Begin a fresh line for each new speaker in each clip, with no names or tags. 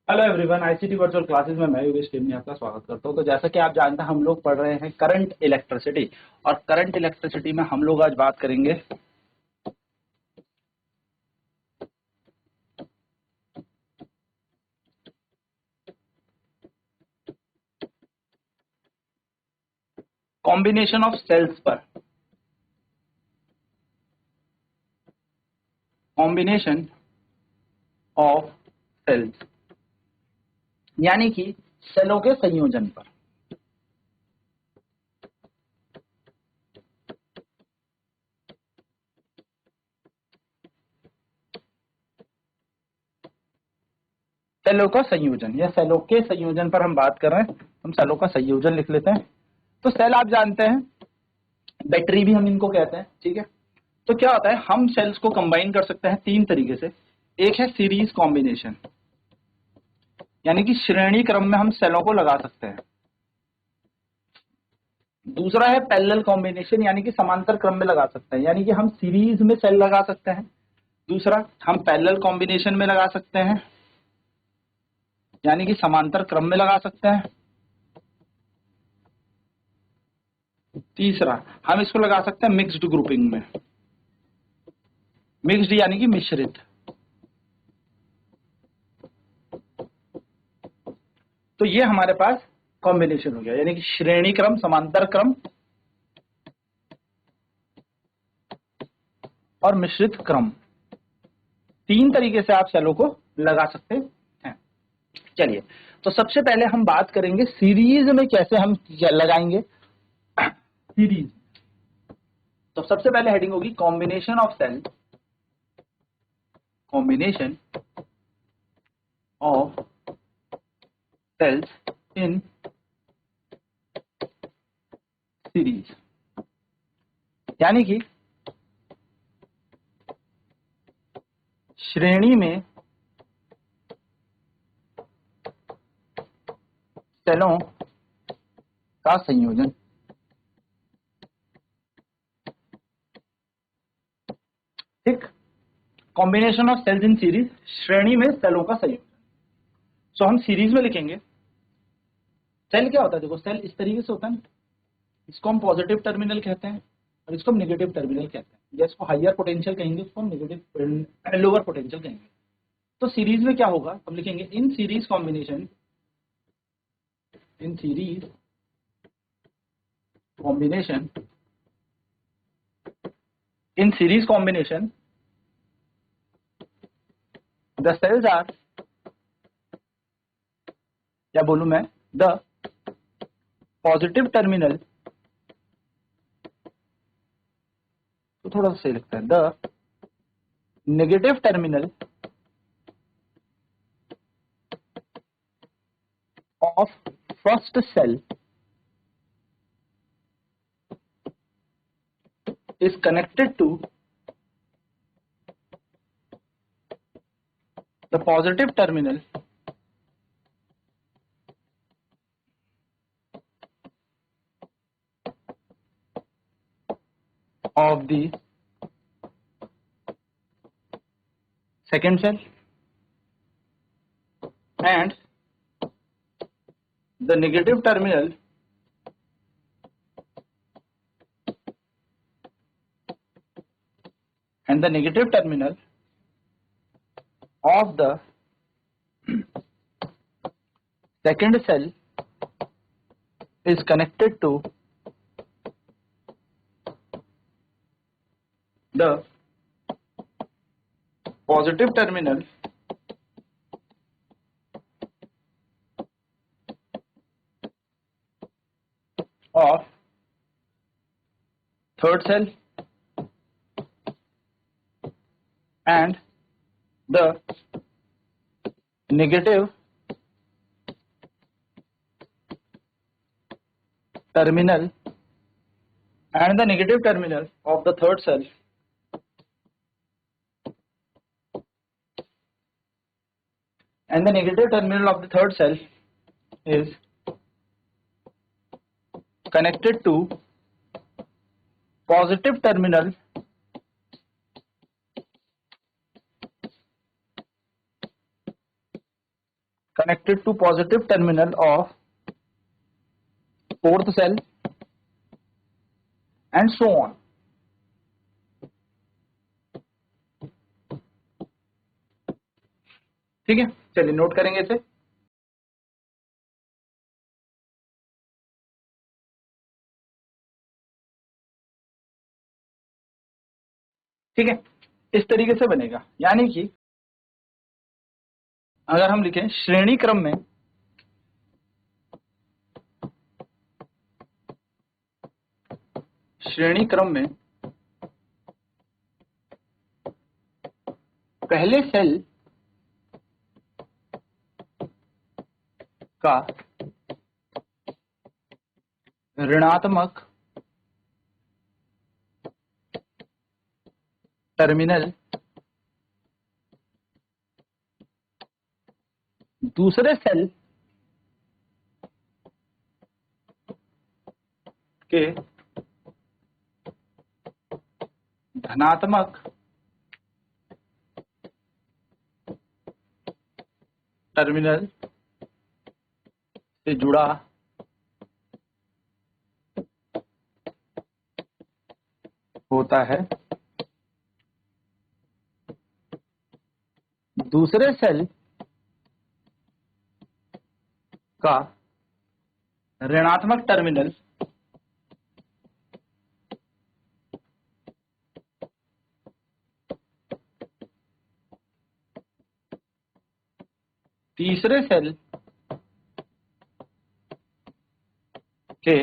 Hello everyone, ICT virtual classes में मैं Yogesh team में आपका स्वागत करता हूं। तो जैसा कि आप जानते हैं, हम लोग पढ़ रहे हैं करंट इलेक्ट्रिसिटी। और करंट इलेक्ट्रिसिटी में हम लोग आज बात करेंगे कॉम्बिनेशन ऑफ सेल्स पर। कॉम्बिनेशन ऑफ सेल्स यानी कि सेलों के संयोजन पर। सेलों का संयोजन या सेलों के संयोजन पर हम बात कर रहे हैं। हम सेलों का संयोजन लिख लेते हैं। तो सेल आप जानते हैं, बैटरी भी हम इनको कहते हैं, ठीक है। तो क्या होता है, हम सेल्स को कंबाइन कर सकते हैं तीन तरीके से। एक है सीरीज कॉम्बिनेशन, यानी कि श्रेणी क्रम में हम सेलों को लगा सकते हैं। दूसरा है पैरेलल कॉम्बिनेशन, यानी कि समांतर क्रम में लगा सकते हैं, यानी कि हम सीरीज में सेल लगा सकते हैं। दूसरा हम पैरेलल कॉम्बिनेशन में लगा सकते हैं, यानी कि समांतर क्रम में लगा सकते हैं। तीसरा हम इसको लगा सकते हैं मिक्स्ड ग्रुपिंग में। मिक्स्ड यानी कि मिश्रित। तो ये हमारे पास कॉम्बिनेशन हो गया, यानी कि श्रेणी क्रम, समांतर क्रम और मिश्रित क्रम। तीन तरीके से आप सेलों को लगा सकते हैं। चलिए, तो सबसे पहले हम बात करेंगे सीरीज में कैसे हम लगाएंगे। सीरीज, तो सबसे पहले हेडिंग होगी combination of cell. Combination of cells in series, यानी कि श्रेणी में सेलों का संयोजन। ठीक, combination of cells in series, श्रेणी में सेलों का संयोजन। सो हम सीरीज में लिखेंगे। सेल क्या होता है, देखो सेल इस तरीके से होता है। इसको हम पॉजिटिव टर्मिनल कहते हैं और इसको हम नेगेटिव टर्मिनल कहते हैं। या इसको हायर पोटेंशियल कहेंगे, इसको हम नेगेटिव लोअर पोटेंशियल कहेंगे। तो सीरीज में क्या होगा, हम लिखेंगे in series combination. In series combination, in series combination the cells are, क्या बोलूं मैं, the positive terminal, तो थोड़ा सा सही लगता है, the negative terminal of first cell is connected to the positive terminal of the second cell and the negative terminal and the negative terminal of the second cell is connected to the positive terminal of third cell and the negative terminal and the negative terminal of the third cell and the negative terminal of the third cell is connected to positive terminal connected to positive terminal of fourth cell and so on. ठीक है, चलिए note करेंगे इसे। ठीक है, इस तरीके से बनेगा, यानी कि अगर हम लिखें श्रेणी क्रम में पहले सेल का ऋणात्मक टर्मिनल दूसरे सेल के धनात्मक टर्मिनल से जुड़ा होता है, दूसरे सेल का ऋणात्मक टर्मिनल तीसरे सेल के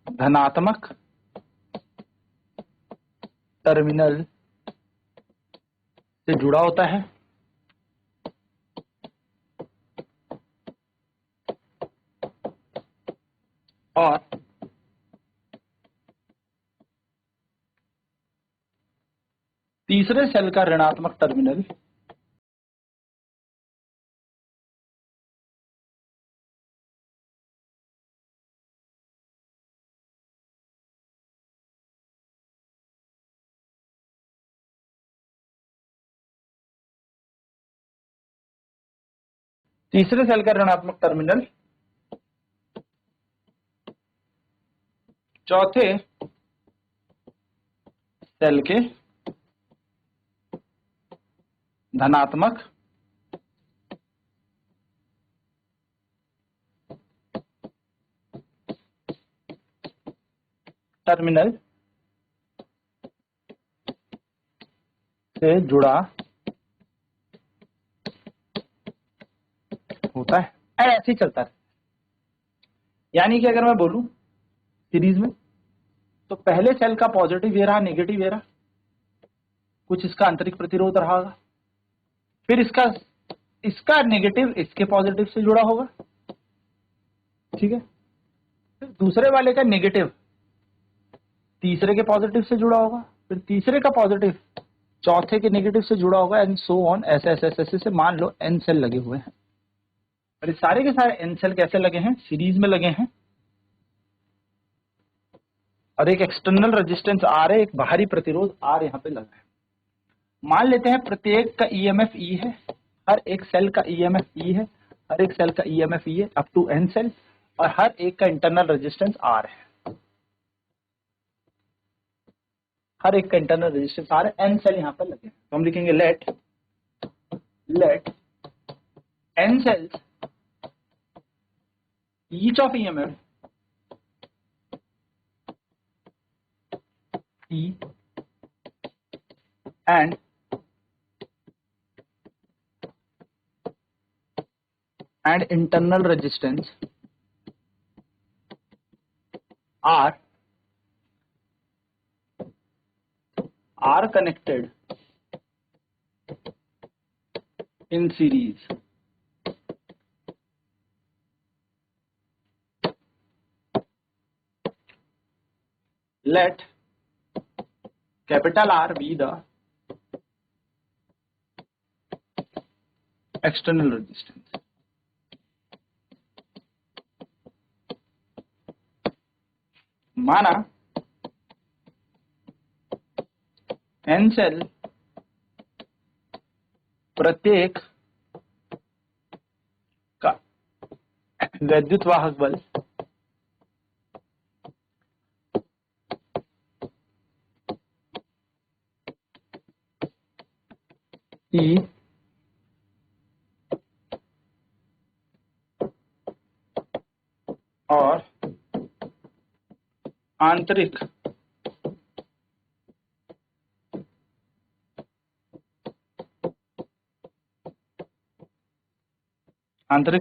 धनात्मक टर्मिनल से जुड़ा होता है, और तीसरे सेल का ऋणात्मक टर्मिनल तीसरे सेल का ऋणात्मक टर्मिनल चौथे सेल के धनात्मक टर्मिनल से जुड़ा होता है। ऐसे ही चलता है, यानी कि अगर मैं बोलूं सीरीज में, तो पहले सेल का पॉजिटिव ये रहा, नेगेटिव ये रहा, कुछ इसका आंतरिक प्रतिरोध रहा होगा, फिर इसका नेगेटिव इसके पॉजिटिव से जुड़ा होगा, ठीक है, फिर दूसरे वाले का नेगेटिव तीसरे के पॉजिटिव से जुड़ा होगा, फिर तीसरे का पॉजिटिव चौथे के नेगेटिव से जुड़ा होगा, एंड सो ऑन, ऐसे ऐसे ऐसे ऐसे से मान लो एन सेल लगे हुए हैं। और ये सारे के सारे एन सेल कैसे लगे हैं? सीरीज में लगे हैं, और एक एक्सटर्नल रेजिस्टेंस आर है, एक बाहरी प्रतिरोध आर यहाँ पे लगा है। मान लेते हैं प्रत्येक का ईएमएफ ई है, हर एक सेल का ईएमएफ ई है, हर एक सेल का ईएमएफ ई है अप टू एन सेल, और हर एक का इंटरनल रेजिस्टेंस आर है, हर एक का इंटरनल रेजिस्टेंस आर है, एन सेल यहाँ पर लगे। तो हम लिखेंगे let n cells each of EMF E and internal resistance are connected in series. Let capital R be the external resistance. माना N cell प्रत्येक का वैद्युत वाहक बल ई और आंतरिक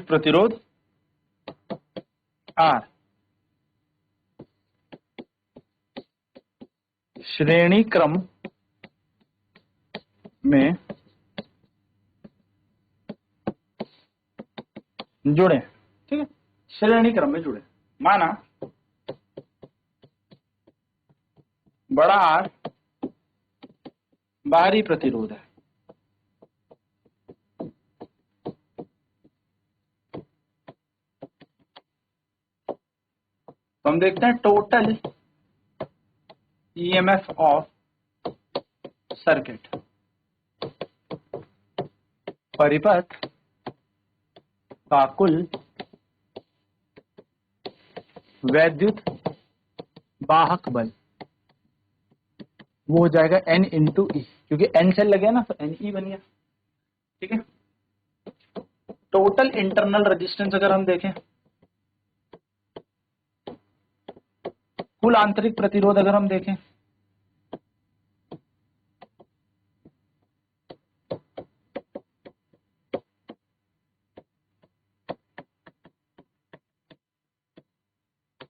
प्रतिरोध R श्रेणी क्रम में जुड़े, ठीक है, श्रेणी क्रम में जुड़े। माना बड़ा R बाहरी प्रतिरोध है, तो हम देखते हैं टोटल ईएमएफ ऑफ सर्किट, परिपथ का कुल वैद्युत वाहक बल वो हो जाएगा N इंटू ई, क्योंकि N सेल लगे ना तो NE बन गया, ठीक है। टोटल इंटरनल रेजिस्टेंस अगर हम देखें, कुल आंतरिक प्रतिरोध अगर हम देखें,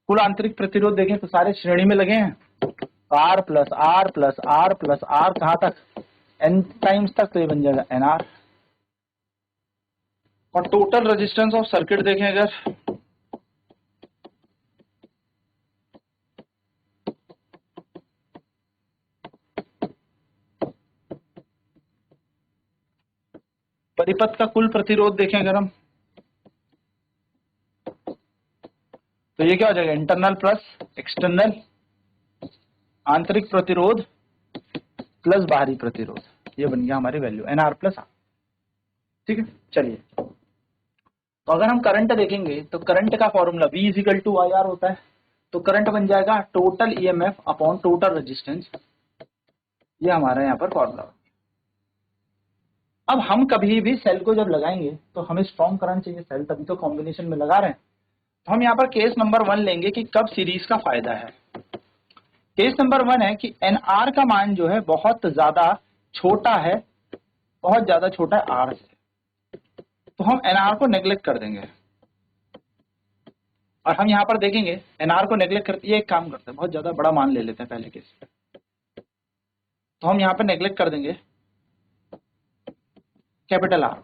कुल आंतरिक प्रतिरोध देखें तो सारे श्रेणी में लगे हैं, r plus r plus r plus r कहां तक, एन टाइम्स तक, तो ये बन जाएगा एनआर। और टोटल रेजिस्टेंस ऑफ सर्किट देखें अगर, परिपथ का कुल प्रतिरोध देखें अगर हम, तो ये क्या हो जाएगा, इंटरनल प्लस एक्सटर्नल, आंतरिक प्रतिरोध प्लस बाहरी प्रतिरोध, ये बन गया हमारी वैल्यू एनआर प्लस आर, ठीक है। चलिए, तो अगर हम करंट देखेंगे तो करंट का formula V equal to I R होता है, तो करंट बन जाएगा total EMF upon total resistance, ये हमारा यहाँ पर फॉर्मूला। अब हम कभी भी सेल को जब लगाएंगे तो हमें स्ट्रॉन्ग करंट चाहिए सेल, तभी तो कॉम्बिनेशन में लगा रहे हैं। तो हम यहाँ पर केस नंबर 1 लेंगे कि कब सीरीज का फायदा है। केस नंबर 1 है कि एनआर का मान जो है बहुत ज्यादा छोटा है, बहुत ज्यादा छोटा है आर से, तो हम एनआर को नेग्लेक्ट कर देंगे। और हम यहाँ पर देखेंगे एनआर को नेग्लेक्ट करके ये एक काम करते हैं, बहुत ज्यादा बड़ा मान ले लेते हैं पहले केस, तो हम यहाँ पर नेग्लेक्ट कर देंगे कैपिटल आर,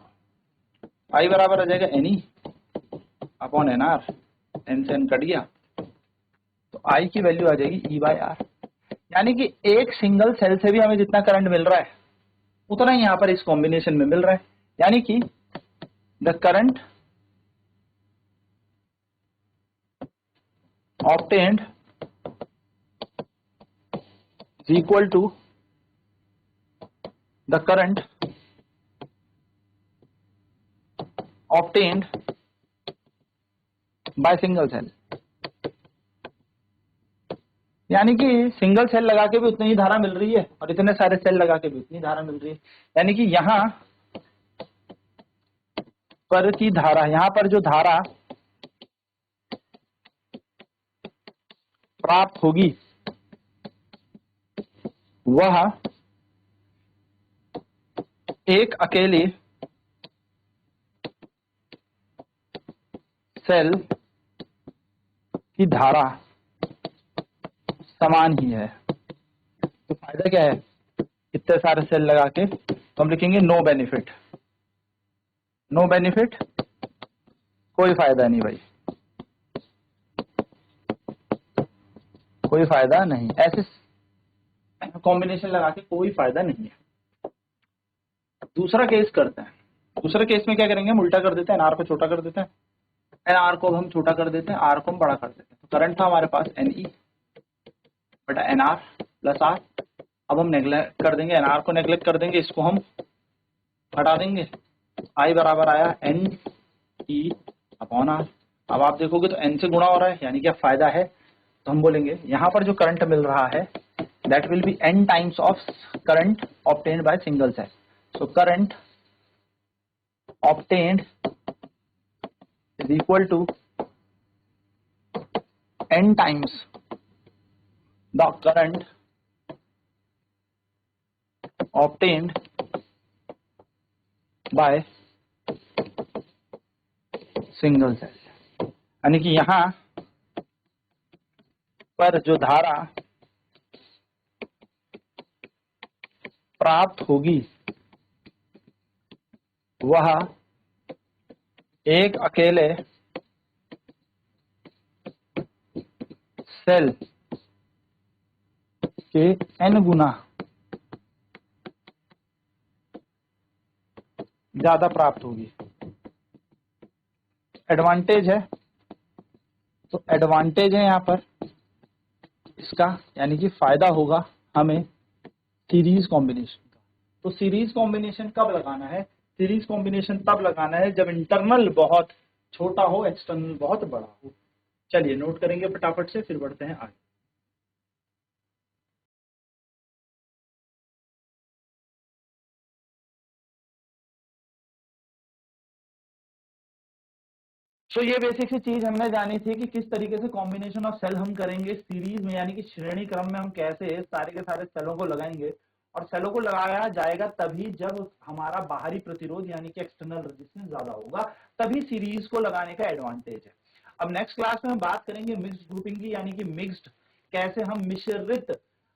आई बराबर आ जाएगा एनई अपॉन एनआर, एन से एन कट गया, तो आई की वैल्यू आ जाएगी ई बाय आर। यानी कि एक सिंगल सेल से भी हमें जितना करंट मिल रहा है उतना ही यहाँ पर इस कॉम्बिनेशन में मिल रहा है, यानी कि the current obtained is equal to the current obtained by single cell. यानी कि सिंगल सेल लगा के भी उतनी ही धारा मिल रही है और इतने सारे सेल लगा के भी उतनी धारा मिल रही है। यानी कि यहां पर की धारा, यहां पर जो धारा प्राप्त होगी वह एक अकेले सेल की धारा समान ही है। तो फायदा क्या है, इतने सारे सेल लगा के, तो हम लिखेंगे नो बेनिफिट, नो बेनिफिट, कोई फायदा नहीं भाई, कोई फायदा नहीं, ऐसे कॉम्बिनेशन लगा के कोई फायदा नहीं है। दूसरा केस करते हैं, दूसरे केस में क्या करेंगे, हम उल्टा कर देते हैं, एनआर को छोटा कर देते हैं, एनआर को हम छोटा कर देते हैं, आर को हम बड़ा कर देते हैं। तो करंट था हमारे पास एनई बटा एनआर प्लस आर, अब हम नेग्लेक्ट कर देंगे, एनआर को नेग्लेक्ट कर देंगे, इसको हम हटा देंगे, I बराबर आया N T अपॉन R। अब आप देखोगे तो N से गुणा हो रहा है, यानी क्या फायदा है, तो हम बोलेंगे यहाँ पर जो करंट मिल रहा है that will be N times of current obtained by single cell. So current obtained is equal to N times the current obtained by single cell। यानी कि यहाँ पर जो धारा प्राप्त होगी वह एक अकेले सेल के n गुना ज्यादा प्राप्त होगी। एडवांटेज है, तो एडवांटेज है यहाँ पर इसका, यानी कि फायदा होगा हमें सीरीज कॉम्बिनेशन का। तो सीरीज कॉम्बिनेशन कब लगाना है, सीरीज कॉम्बिनेशन तब लगाना है जब इंटरनल बहुत छोटा हो, एक्सटर्नल बहुत बड़ा हो। चलिए नोट करेंगे फटाफट से, फिर बढ़ते हैं आगे। तो ये बेसिक सी चीज हमने जानी थी कि किस तरीके से कॉम्बिनेशन ऑफ सेल हम करेंगे सीरीज में, यानी कि श्रेणी क्रम में हम कैसे सारे के सारे सेलों को लगाएंगे। और सेलों को लगाया जाएगा तभी जब हमारा बाहरी प्रतिरोध यानी कि एक्सटर्नल रेजिस्टेंस ज्यादा होगा, तभी सीरीज को लगाने का एडवांटेज है। अब नेक्स्ट क्लास में हम बात करेंगे मिक्स्ड ग्रुपिंग की, यानी कि मिक्स्ड कैसे हम मिश्रित,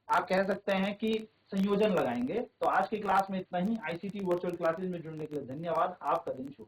आप कह सकते हैं कि संयोजन लगाएंगे। तो आज की क्लास में इतना ही। आईसीटी वर्चुअल क्लासेस में जुड़ने के लिए धन्यवाद। आपका दिन शुभ।